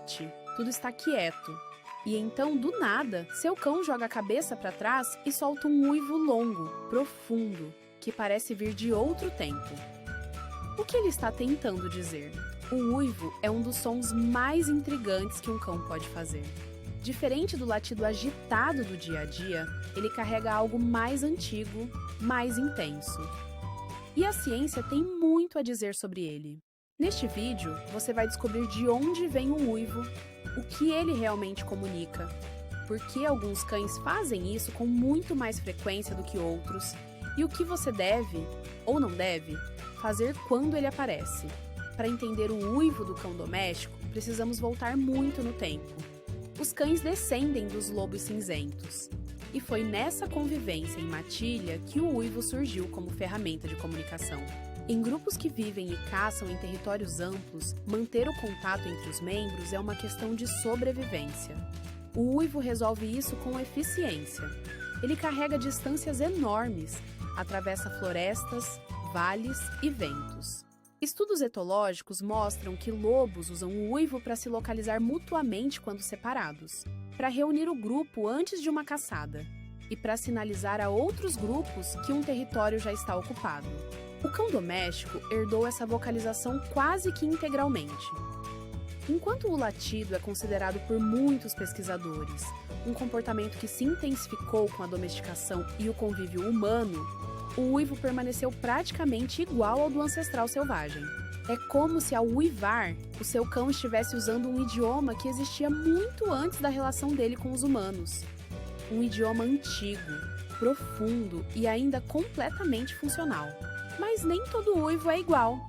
noite, tudo está quieto. E então, do nada, seu cão joga a cabeça para trás e solta um uivo longo, profundo, que parece vir de outro tempo. O que ele está tentando dizer? O uivo é um dos sons mais intrigantes que um cão pode fazer. Diferente do latido agitado do dia a dia, ele carrega algo mais antigo, mais intenso. E a ciência tem muito a dizer sobre ele. Neste vídeo, você vai descobrir de onde vem o uivo, o que ele realmente comunica, por que alguns cães fazem isso com muito mais frequência do que outros, e o que você deve, ou não deve, fazer quando ele aparece. Para entender o uivo do cão doméstico, precisamos voltar muito no tempo. Os cães descendem dos lobos cinzentos. E foi nessa convivência em matilha que o uivo surgiu como ferramenta de comunicação. Em grupos que vivem e caçam em territórios amplos, manter o contato entre os membros é uma questão de sobrevivência. O uivo resolve isso com eficiência. Ele carrega distâncias enormes, atravessa florestas, vales e ventos. Estudos etológicos mostram que lobos usam o uivo para se localizar mutuamente quando separados, para reunir o grupo antes de uma caçada e para sinalizar a outros grupos que um território já está ocupado. O cão doméstico herdou essa vocalização quase que integralmente. Enquanto o latido é considerado por muitos pesquisadores um comportamento que se intensificou com a domesticação e o convívio humano, o uivo permaneceu praticamente igual ao do ancestral selvagem. É como se, ao uivar, o seu cão estivesse usando um idioma que existia muito antes da relação dele com os humanos. Um idioma antigo, profundo e ainda completamente funcional. Mas nem todo uivo é igual.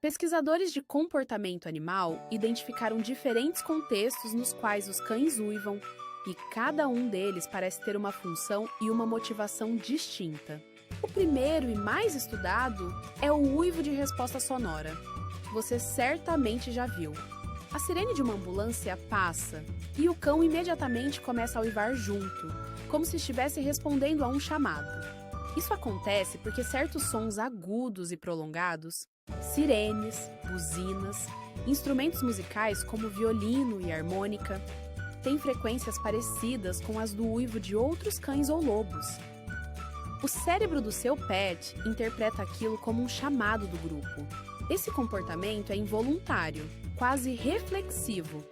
Pesquisadores de comportamento animal identificaram diferentes contextos nos quais os cães uivam, e cada um deles parece ter uma função e uma motivação distinta. O primeiro e mais estudado é o uivo de resposta sonora. Você certamente já viu. A sirene de uma ambulância passa e o cão imediatamente começa a uivar junto, como se estivesse respondendo a um chamado. Isso acontece porque certos sons agudos e prolongados, sirenes, buzinas, instrumentos musicais como violino e harmônica, têm frequências parecidas com as do uivo de outros cães ou lobos. O cérebro do seu pet interpreta aquilo como um chamado do grupo. Esse comportamento é involuntário, quase reflexivo.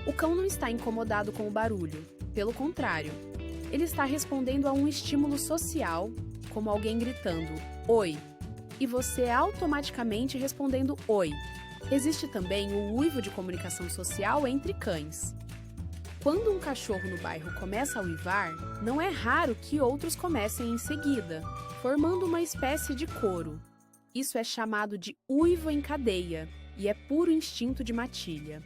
O cão não está incomodado com o barulho, pelo contrário, ele está respondendo a um estímulo social, como alguém gritando "Oi", e você automaticamente respondendo "Oi". Existe também o uivo de comunicação social entre cães. Quando um cachorro no bairro começa a uivar, não é raro que outros comecem em seguida, formando uma espécie de coro. Isso é chamado de uivo em cadeia e é puro instinto de matilha.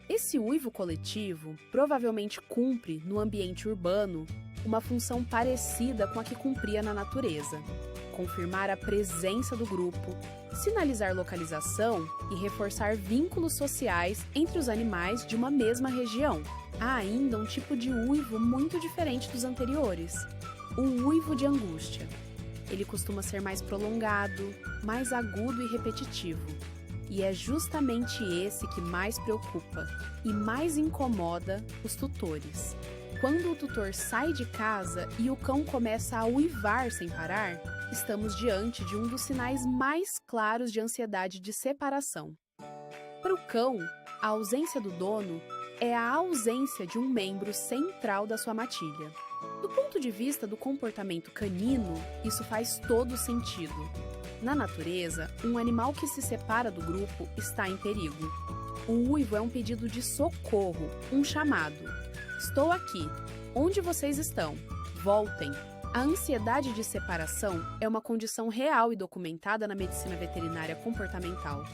Esse uivo coletivo provavelmente cumpre, no ambiente urbano, uma função parecida com a que cumpria na natureza: confirmar a presença do grupo, sinalizar localização e reforçar vínculos sociais entre os animais de uma mesma região. Há ainda um tipo de uivo muito diferente dos anteriores: o uivo de angústia. Ele costuma ser mais prolongado, mais agudo e repetitivo. E é justamente esse que mais preocupa e mais incomoda os tutores. Quando o tutor sai de casa e o cão começa a uivar sem parar, estamos diante de um dos sinais mais claros de ansiedade de separação. Para o cão, a ausência do dono é a ausência de um membro central da sua matilha. Do ponto de vista do comportamento canino, isso faz todo sentido. Na natureza, um animal que se separa do grupo está em perigo. O uivo é um pedido de socorro, um chamado. Estou aqui. Onde vocês estão? Voltem. A ansiedade de separação é uma condição real e documentada na medicina veterinária comportamental.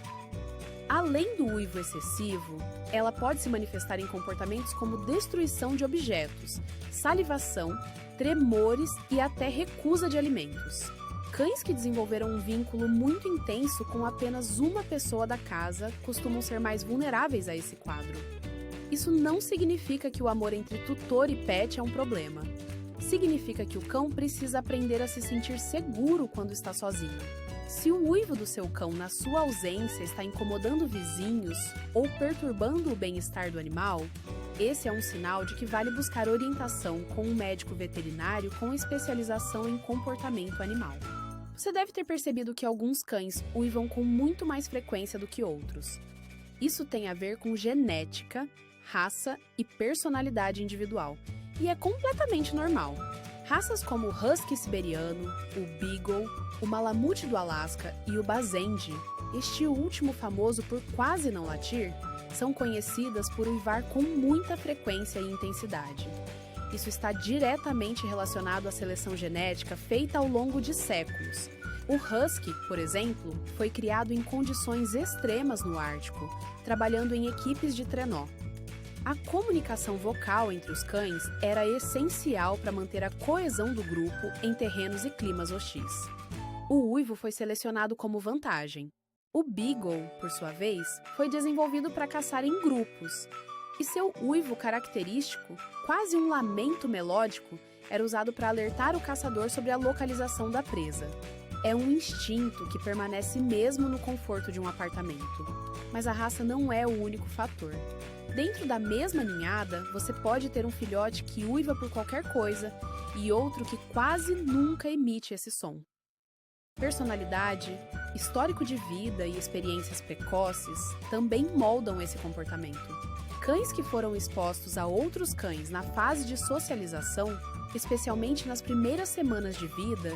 Além do uivo excessivo, ela pode se manifestar em comportamentos como destruição de objetos, salivação, tremores e até recusa de alimentos. Cães que desenvolveram um vínculo muito intenso com apenas uma pessoa da casa costumam ser mais vulneráveis a esse quadro. Isso não significa que o amor entre tutor e pet é um problema. Significa que o cão precisa aprender a se sentir seguro quando está sozinho. Se o uivo do seu cão na sua ausência está incomodando vizinhos ou perturbando o bem-estar do animal, esse é um sinal de que vale buscar orientação com um médico veterinário com especialização em comportamento animal. Você deve ter percebido que alguns cães uivam com muito mais frequência do que outros. Isso tem a ver com genética, raça e personalidade individual, e é completamente normal. Raças como o Husky siberiano, o Beagle, o Malamute do Alasca e o Basenji, este último famoso por quase não latir, são conhecidas por uivar com muita frequência e intensidade. Isso está diretamente relacionado à seleção genética feita ao longo de séculos. O Husky, por exemplo, foi criado em condições extremas no Ártico, trabalhando em equipes de trenó. A comunicação vocal entre os cães era essencial para manter a coesão do grupo em terrenos e climas hostis. O uivo foi selecionado como vantagem. O Beagle, por sua vez, foi desenvolvido para caçar em grupos, e seu uivo característico, quase um lamento melódico, era usado para alertar o caçador sobre a localização da presa. É um instinto que permanece mesmo no conforto de um apartamento. Mas a raça não é o único fator. Dentro da mesma ninhada, você pode ter um filhote que uiva por qualquer coisa e outro que quase nunca emite esse som. Personalidade, histórico de vida e experiências precoces também moldam esse comportamento. Cães que foram expostos a outros cães na fase de socialização, especialmente nas primeiras semanas de vida,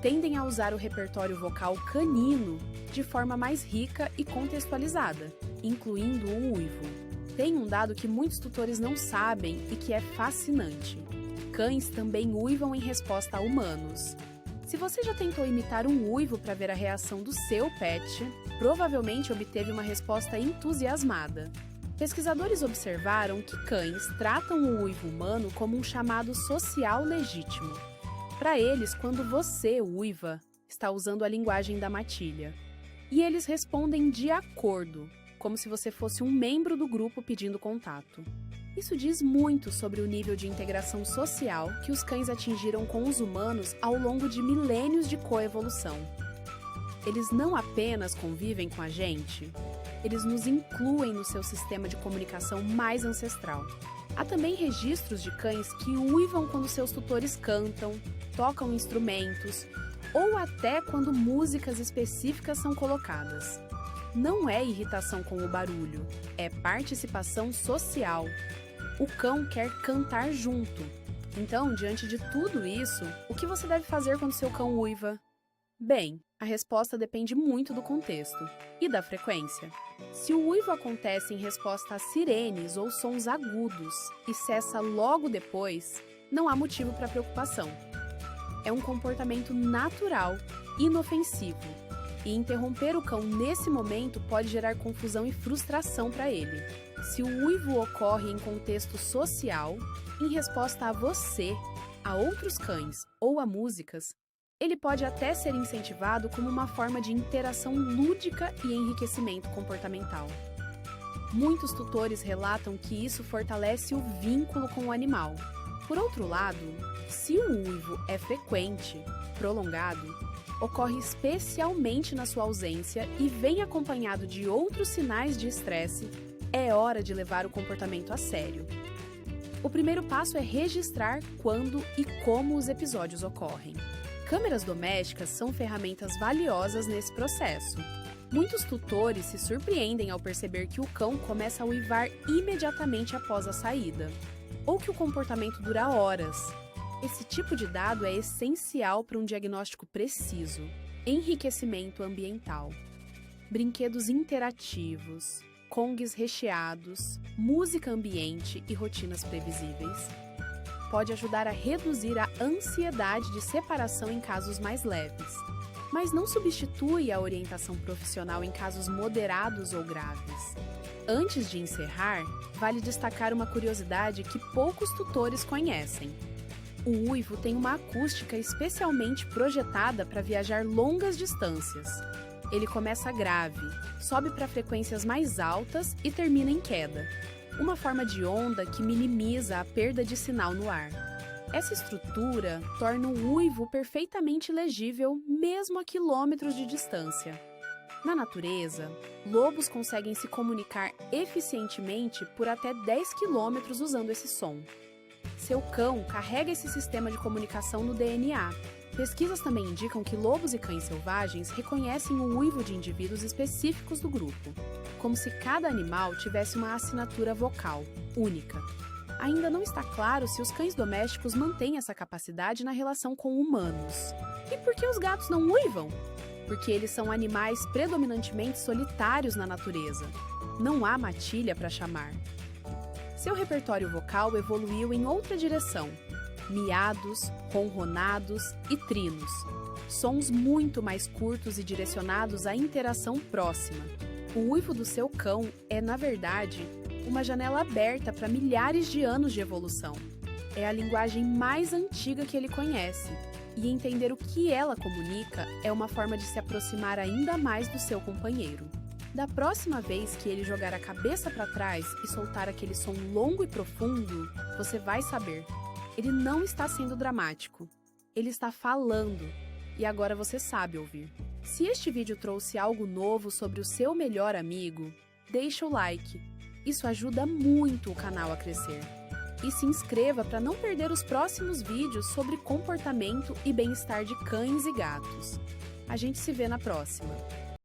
tendem a usar o repertório vocal canino de forma mais rica e contextualizada, incluindo o uivo. Tem um dado que muitos tutores não sabem e que é fascinante. Cães também uivam em resposta a humanos. Se você já tentou imitar um uivo para ver a reação do seu pet, provavelmente obteve uma resposta entusiasmada. Pesquisadores observaram que cães tratam o uivo humano como um chamado social legítimo. Para eles, quando você uiva, está usando a linguagem da matilha. E eles respondem de acordo, como se você fosse um membro do grupo pedindo contato. Isso diz muito sobre o nível de integração social que os cães atingiram com os humanos ao longo de milênios de coevolução. Eles não apenas convivem com a gente, eles nos incluem no seu sistema de comunicação mais ancestral. Há também registros de cães que uivam quando seus tutores cantam, tocam instrumentos ou até quando músicas específicas são colocadas. Não é irritação com o barulho, é participação social. O cão quer cantar junto. Então, diante de tudo isso, o que você deve fazer quando seu cão uiva? Bem, a resposta depende muito do contexto e da frequência. Se o uivo acontece em resposta a sirenes ou sons agudos e cessa logo depois, não há motivo para preocupação. É um comportamento natural, inofensivo, e interromper o cão nesse momento pode gerar confusão e frustração para ele. Se o uivo ocorre em contexto social, em resposta a você, a outros cães ou a músicas, ele pode até ser incentivado como uma forma de interação lúdica e enriquecimento comportamental. Muitos tutores relatam que isso fortalece o vínculo com o animal. Por outro lado, se o uivo é frequente, prolongado, ocorre especialmente na sua ausência e vem acompanhado de outros sinais de estresse, é hora de levar o comportamento a sério. O primeiro passo é registrar quando e como os episódios ocorrem. Câmeras domésticas são ferramentas valiosas nesse processo. Muitos tutores se surpreendem ao perceber que o cão começa a uivar imediatamente após a saída, ou que o comportamento dura horas. Esse tipo de dado é essencial para um diagnóstico preciso. Enriquecimento ambiental. Brinquedos interativos, congues recheados, música ambiente e rotinas previsíveis. Pode ajudar a reduzir a ansiedade de separação em casos mais leves, mas não substitui a orientação profissional em casos moderados ou graves. Antes de encerrar, vale destacar uma curiosidade que poucos tutores conhecem. O uivo tem uma acústica especialmente projetada para viajar longas distâncias. Ele começa grave, sobe para frequências mais altas e termina em queda, uma forma de onda que minimiza a perda de sinal no ar. Essa estrutura torna o uivo perfeitamente legível mesmo a quilômetros de distância. Na natureza, lobos conseguem se comunicar eficientemente por até 10 quilômetros usando esse som. Seu cão carrega esse sistema de comunicação no DNA. Pesquisas também indicam que lobos e cães selvagens reconhecem o uivo de indivíduos específicos do grupo, como se cada animal tivesse uma assinatura vocal única. Ainda não está claro se os cães domésticos mantêm essa capacidade na relação com humanos. E por que os gatos não uivam? Porque eles são animais predominantemente solitários na natureza. Não há matilha para chamar. Seu repertório vocal evoluiu em outra direção. Miados, ronronados e trinos. Sons muito mais curtos e direcionados à interação próxima. O uivo do seu cão é, na verdade, uma janela aberta para milhares de anos de evolução. É a linguagem mais antiga que ele conhece, e entender o que ela comunica é uma forma de se aproximar ainda mais do seu companheiro. Da próxima vez que ele jogar a cabeça para trás e soltar aquele som longo e profundo, você vai saber. Ele não está sendo dramático. Ele está falando, e agora você sabe ouvir. Se este vídeo trouxe algo novo sobre o seu melhor amigo, deixa o like. Isso ajuda muito o canal a crescer. E se inscreva para não perder os próximos vídeos sobre comportamento e bem-estar de cães e gatos. A gente se vê na próxima!